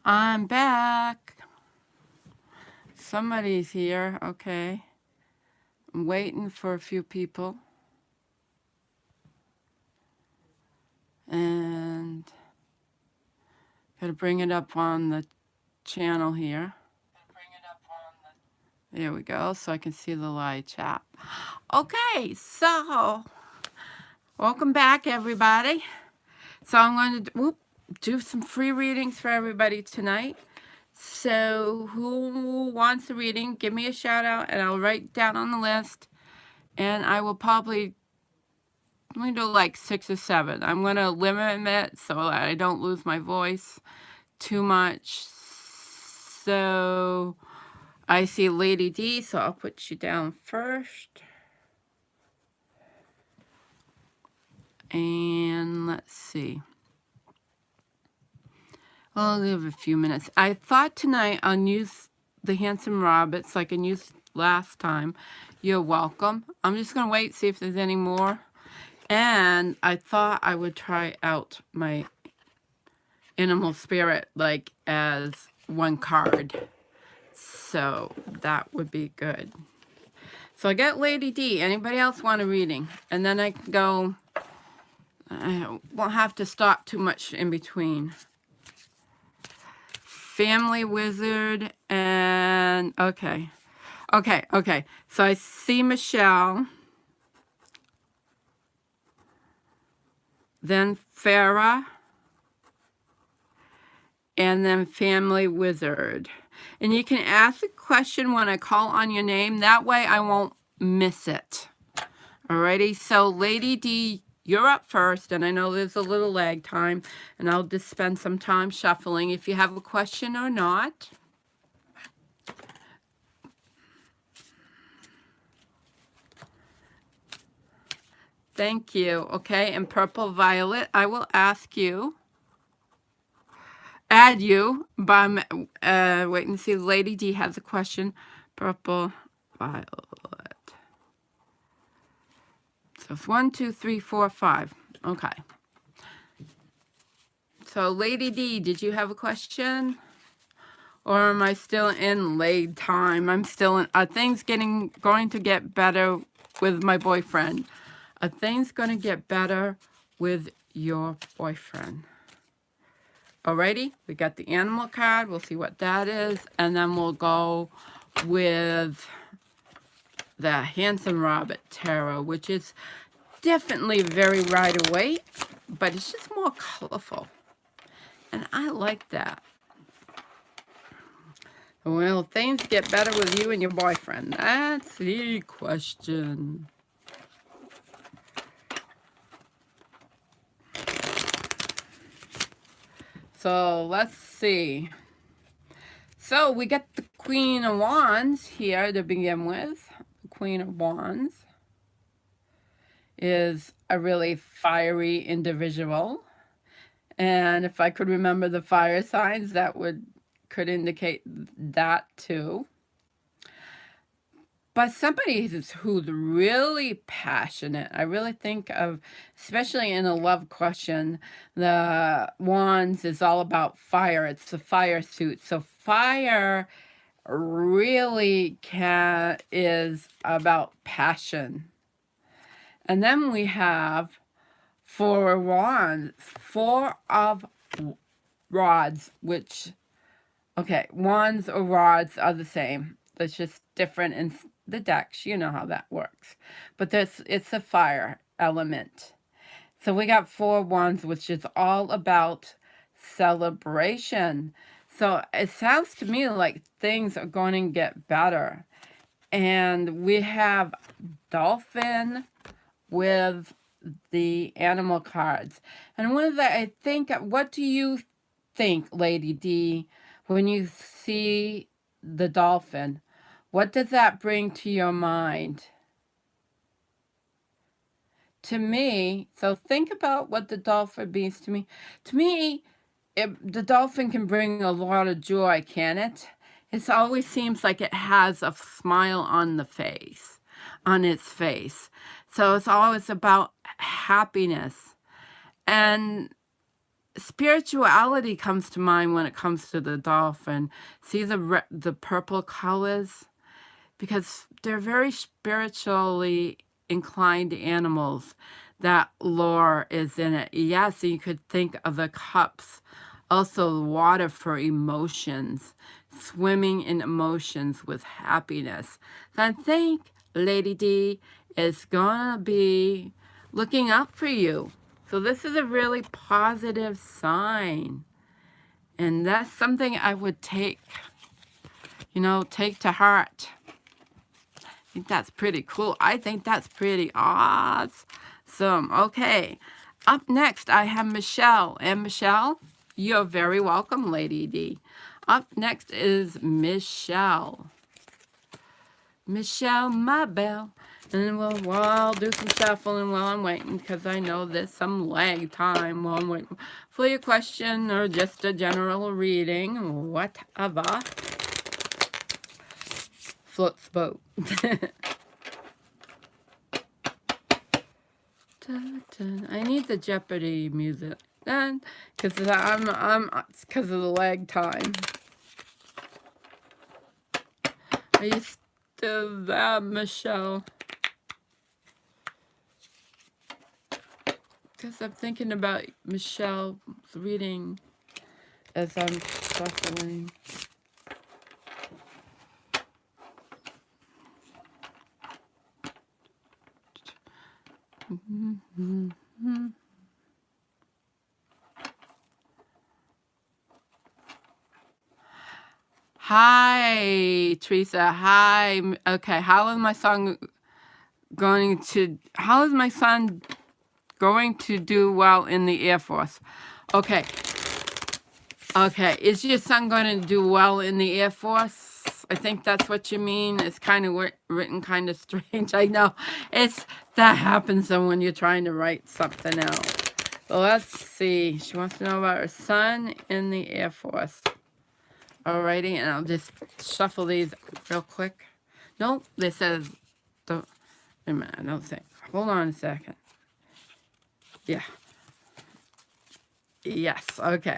I'm back. Somebody's here. Okay. I'm waiting for a few people. And gotta bring it up on the channel here. There we go, so I can see the live chat. Okay, so welcome back, everybody. So I'm going to do some free readings for everybody tonight. So who wants a reading, give me a shout out and I'll write down on the list. And I will probably, let me do like 6 or 7. I'm going to limit it so that I don't lose my voice too much. So I see Lady D, so I'll put you down first. And let's see. I'll give a few minutes. I thought tonight I'll use the Handsome Rabbits like I used last time. You're welcome. I'm just going to wait, see if there's any more. And I thought I would try out my Animal Spirit like as one card. So that would be good. So I got Lady D. Anybody else want a reading? And then I can go. I won't have to stop too much in between. Family Wizard and okay. So I see Michelle. Then Farah. And then Family Wizard. And you can ask a question when I call on your name. That way I won't miss it. Alrighty, so Lady D, you're up first, and I know there's a little lag time, and I'll just spend some time shuffling if you have a question or not. Thank you. Okay, and Purple Violet, I will ask you, add you, by, wait and see, Lady D has a question. Purple Violet. So it's 1, 2, 3, 4, 5. Okay. So Lady D, did you have a question? Or am I still in late time? I'm still in, are things going to get better with my boyfriend? Are things going to get better with your boyfriend? Alrighty, we got the animal card. We'll see what that is. And then we'll go with the Handsome Rabbit Tarot, which is definitely very Rider-Waite, but it's just more colorful. And I like that. Will things get better with you and your boyfriend? That's the question. So let's see. So we got the Queen of Wands here to begin with. The Queen of Wands is a really fiery individual. And if I could remember the fire signs, that could indicate that too. But somebody who's really passionate, I really think of, especially in a love question, the Wands is all about fire. It's the fire suit. So fire really is about passion. And then we have 4 Wands, 4 of Rods, which, okay, Wands or Rods are the same. It's just different in the decks. You know how that works. But it's a fire element. So we got 4 Wands, which is all about celebration. So it sounds to me like things are going to get better. And we have Dolphin with the animal cards. And what do you think, Lady D, when you see the dolphin? What does that bring to your mind? To me, so think about what the dolphin means to me. To me, the dolphin can bring a lot of joy, can it? It always seems like it has a smile on its face. So it's always about happiness. And spirituality comes to mind when it comes to the dolphin. See the purple colors? Because they're very spiritually inclined animals. That lore is in it. Yes, you could think of the cups. Also, water for emotions. Swimming in emotions with happiness. So I think Lady D is going to be looking out for you. So this is a really positive sign. And that's something I would take, take to heart. I think that's pretty cool. I think that's pretty awesome. Okay. Up next, I have Michelle. And Michelle, you're very welcome, Lady D. Up next is Michelle. Michelle, my belle. And I'll do some shuffling while I'm waiting, because I know there's some lag time while I'm waiting for your question or just a general reading, whatever. Floats boat. I need the Jeopardy music then, because it's because of the lag time. Are you still there, Michelle? Because I'm thinking about Michelle's reading as I'm shuffling. Hi, Teresa. Hi. Okay, how is my son going to do well in the Air Force? Okay. Okay, is your son going to do well in the Air Force? I think that's what you mean. It's kind of written kind of strange. I know. That happens when you're trying to write something out. Well, let's see. She wants to know about her son in the Air Force. Alrighty, and I'll just shuffle these real quick. Nope, this says, wait a minute, I don't think. Hold on a second. Yeah. Yes, okay.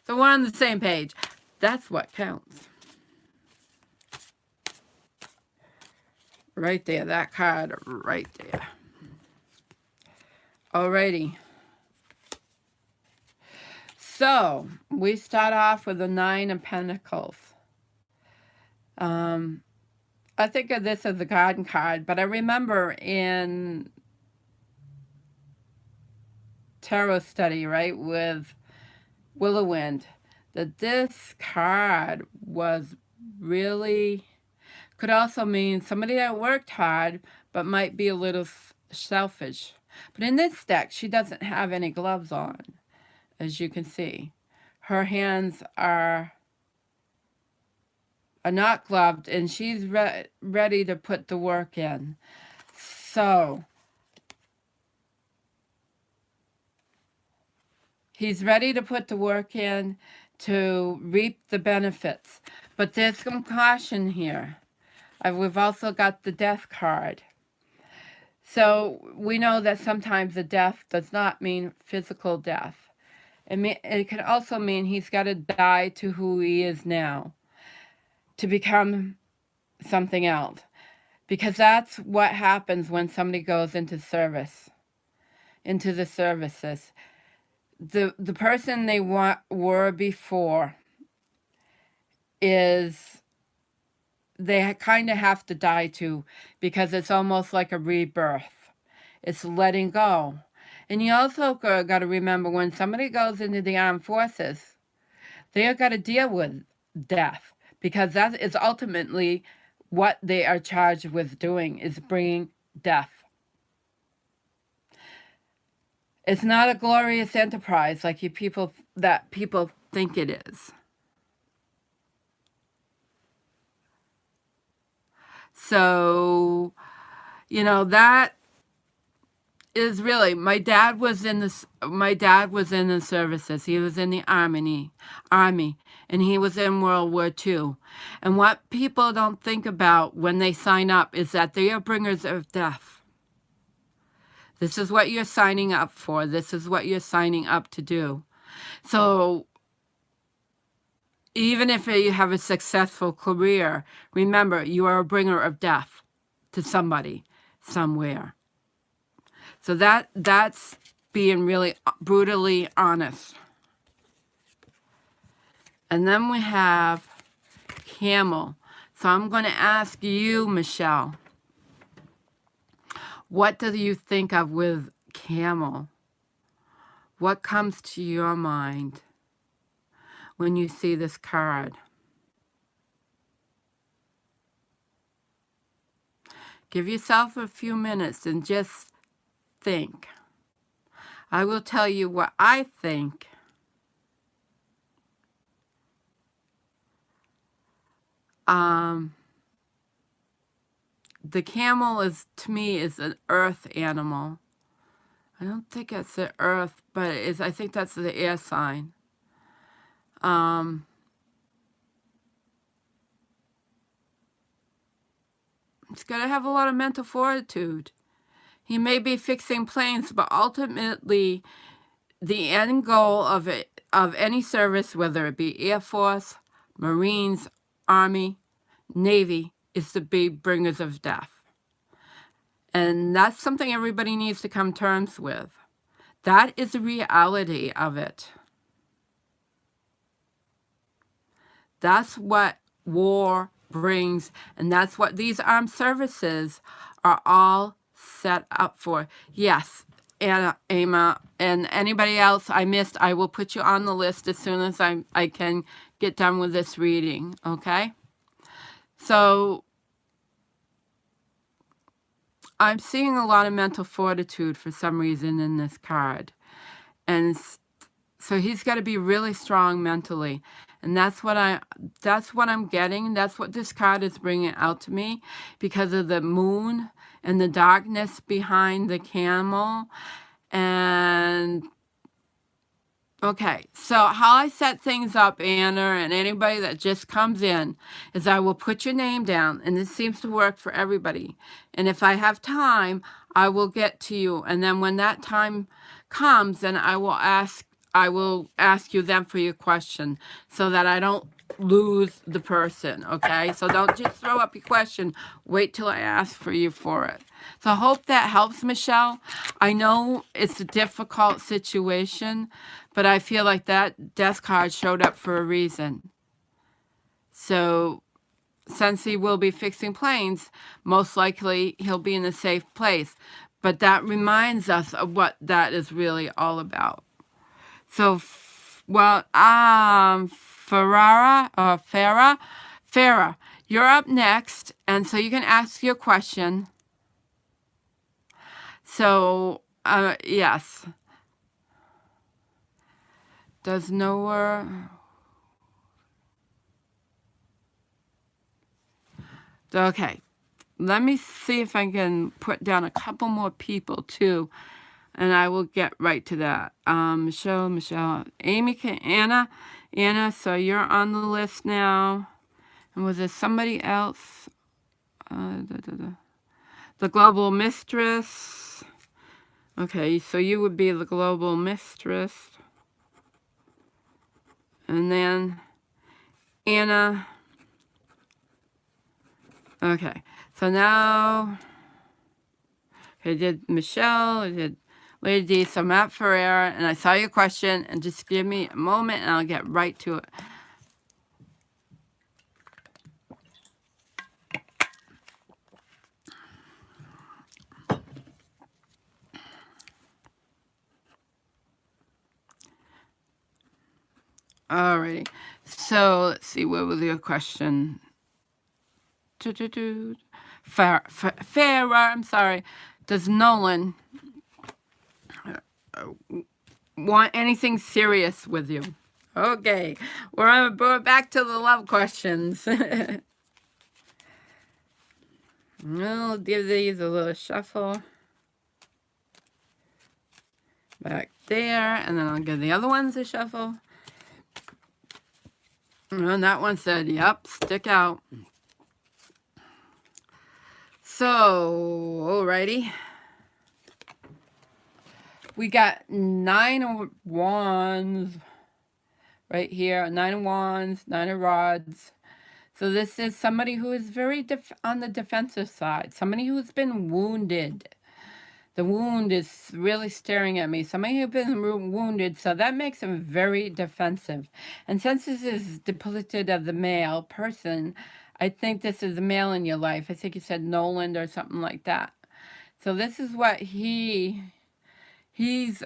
So we're on the same page. That's what counts. Right there, that card right there. Alrighty. So, we start off with the 9 of Pentacles. I think of this as a garden card, but I remember in tarot study, right, with Willowwind, that this card was really, could also mean somebody that worked hard, but might be a little selfish. But in this deck, she doesn't have any gloves on, as you can see. Her hands are not gloved, and she's ready to put the work in. So, he's ready to put the work in to reap the benefits. But there's some caution here. We've also got the Death card. So we know that sometimes the death does not mean physical death. It can also mean he's got to die to who he is now to become something else. Because that's what happens when somebody goes into service, into the services. The person they were before is, they kind of have to die to, because it's almost like a rebirth. It's letting go. And you also got to remember, when somebody goes into the armed forces, they have got to deal with death, because that is ultimately what they are charged with doing, is bringing death. It's not a glorious enterprise like people think it is. So, that is really, my dad was in the services. He was in the army, and he was in World War II. And what people don't think about when they sign up is that they are bringers of death. This is what you're signing up for. This is what you're signing up to do. So even if you have a successful career, remember, you are a bringer of death to somebody, somewhere. So that's being really brutally honest. And then we have Camel. So I'm going to ask you, Michelle, what do you think of with Camel? What comes to your mind when you see this card? Give yourself a few minutes and just think. I will tell you what I think. The camel is, to me, is an earth animal. I don't think it's the earth, but I think that's the air sign. He's got to have a lot of mental fortitude. He may be fixing planes, but ultimately, the end goal of any service, whether it be Air Force, Marines, Army, Navy, is to be bringers of death. And that's something everybody needs to come to terms with. That is the reality of it. That's what war brings, and that's what these armed services are all set up for. Yes, and Emma, and anybody else I missed, I will put you on the list as soon as I can get done with this reading, okay? So I'm seeing a lot of mental fortitude for some reason in this card. And so he's got to be really strong mentally. And that's what I'm getting. That's what this card is bringing out to me because of the moon and the darkness behind the camel. And okay, so how I set things up, Anna, and anybody that just comes in, is I will put your name down, and this seems to work for everybody. And if I have time, I will get to you. And then when that time comes, then I will ask you then for your question so that I don't lose the person, okay? So don't just throw up your question. Wait till I ask for you for it. So I hope that helps, Michelle. I know it's a difficult situation, but I feel like that death card showed up for a reason. So since he will be fixing planes, most likely he'll be in a safe place. But that reminds us of what that is really all about. So, Farah, you're up next, and so you can ask your question. So, yes. Does nowhere... Okay. Let me see if I can put down a couple more people, too. And I will get right to that. Michelle, Amy, Anna, so you're on the list now. And was there somebody else? The Global Mistress. Okay, so you would be the Global Mistress. And then Anna. Okay, so now I did Michelle, I did Lady D, so Matt Ferreira, and I saw your question, and just give me a moment, and I'll get right to it. Alrighty, so let's see, what was your question? Farah, I'm sorry. Does Nolan want anything serious with you? Okay, we're back to the love questions. I'll give these a little shuffle. Back there, and then I'll give the other ones a shuffle. And that one said, yep, stick out. So, alrighty. We got 9 of Wands right here, 9 of Wands, 9 of Rods. So this is somebody who is very on the defensive side, somebody who's been wounded. The wound is really staring at me. Somebody who's been wounded, so that makes him very defensive. And since this is depicted of the male person, I think this is the male in your life. I think you said Nolan or something like that. So this is what he's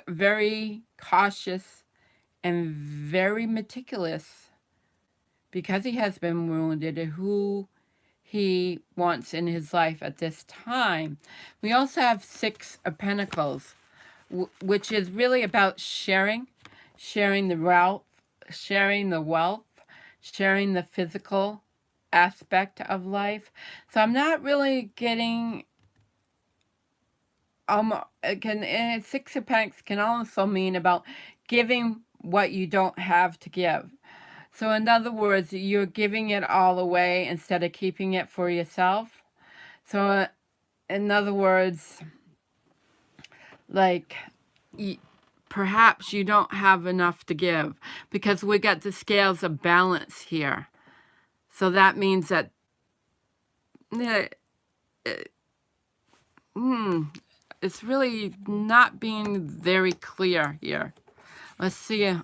very cautious and very meticulous because he has been wounded and who he wants in his life at this time. We also have 6 of Pentacles, which is really about sharing the wealth, sharing the physical aspect of life. So I'm not really getting and 6 of Pentacles can also mean about giving what you don't have to give. So in other words, you're giving it all away instead of keeping it for yourself. So in other words, like perhaps you don't have enough to give because we got the scales of balance here. So that means that it's really not being very clear here. Let's see.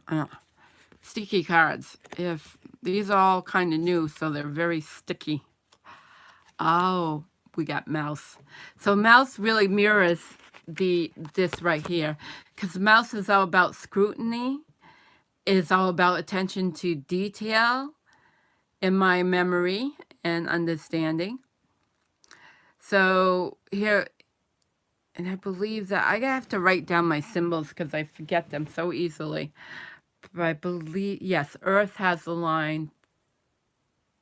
Sticky cards. If these are all kind of new, so they're very sticky. Oh, we got mouse. So mouse really mirrors this right here, because mouse is all about scrutiny, is all about attention to detail in my memory and understanding. So here, and I believe that I have to write down my symbols because I forget them so easily. But I believe, yes, Earth has a line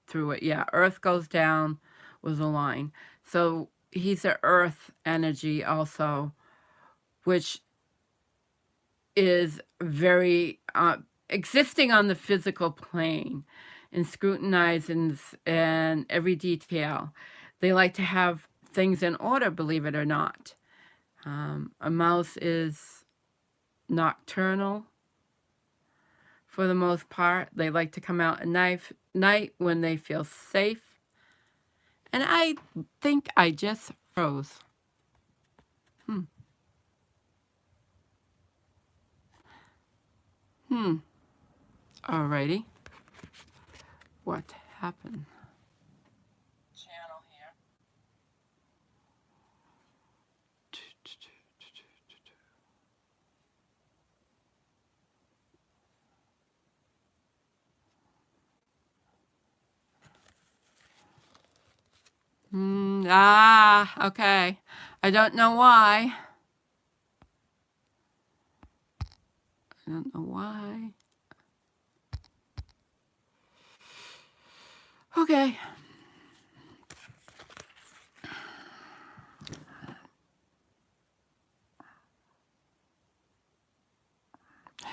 through it. Yeah, Earth goes down with a line. So he's an Earth energy also, which is very existing on the physical plane and scrutinizing and every detail. They like to have things in order, believe it or not. A mouse is nocturnal. For the most part, they like to come out at night when they feel safe. And I think I just froze. Alrighty. What happened? Channel here. Okay. I don't know why. I don't know why. Okay.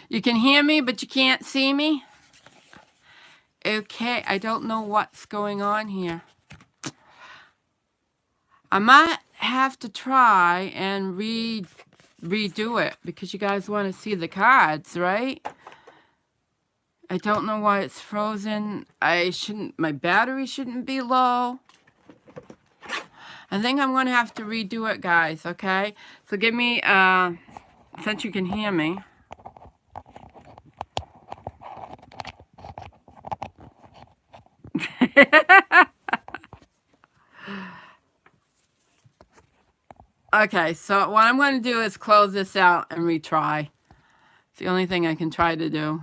You can hear me, but you can't see me? Okay, I don't know what's going on here. I might have to try and redo it because you guys want to see the cards, right? I don't know why it's frozen. My battery shouldn't be low. I think I'm going to have to redo it, guys, okay? So give me, since you can hear me. Okay, so what I'm going to do is close this out and retry. It's the only thing I can try to do.